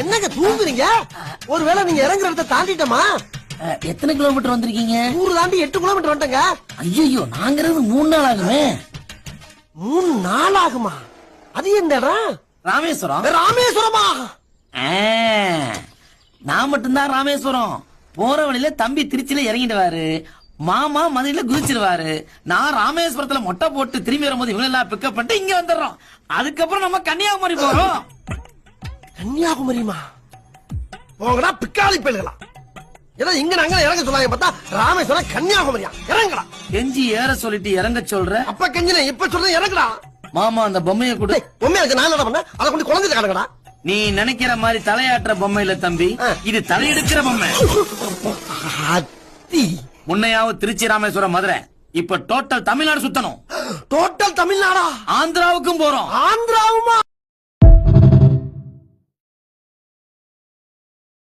என்னங்க தூங்குறீங்க? ஒருவேளை நீங்க இறங்குற இடத்த தாண்டிட்டமா? எத்தனை கிலோமீட்டர் வந்திருக்கீங்க? 100 தாண்டி 8 கிலோமீட்டர் வந்துட்டங்க. ஐயோ, நாங்கிறது 3 நாள் ஆகுமே. 3 நாள் ஆகுமா? அது எந்த இடம்? ராமேஸ்வரம். ராமேஸ்வரமா? நான் மட்டும்தான் ராமேஸ்வரம். போற வழியில தம்பி திருச்சியில இறங்கிடுவாரு, மாமா மதுரையில குதிச்சிருவாரு. நான் ராமேஸ்வரத்துல மொட்டை போட்டு திரும்பி வரும்போது இவங்க எல்லாம் பிக்கப் பண்ணிட்டு இங்க வந்துடுறோம். அதுக்கப்புறம் நம்ம கன்னியாகுமரி போறோம். கன்னியாகுமரிமா? போங்கடா பிக்காளி பயல்களா. ஏதோ இங்க நாங்க இறங்க சொல்லாங்க பார்த்தா ராமேஸ்வரம் கன்னியாகுமரியா? இறங்கடா. கெஞ்சி ஏற சொல்லிட்டு இறங்க சொல்ற. அப்ப கெஞ்சின இப்ப சொல்ற இறங்கடா. மாமா அந்த பொம்மையை கொடு. பொம்மையை வச்சு நான் என்ன பண்ண? அதை கொண்டு குழந்தைல கிடக்கடா. நீ நினைக்கிற மாதிரி தலையாட்டுற பொம்மை இல்ல தம்பி, இது தலையெடுக்கிற பொம்மை. முன்னையாவது திருச்சி ராமேஸ்வரம் மதுரை, இப்ப டோட்டல் தமிழ்நாடு சுத்தணும். டோட்டல் தமிழ்நாடா? ஆந்திராவுக்கும் போறோம். ஆந்திராவுமா?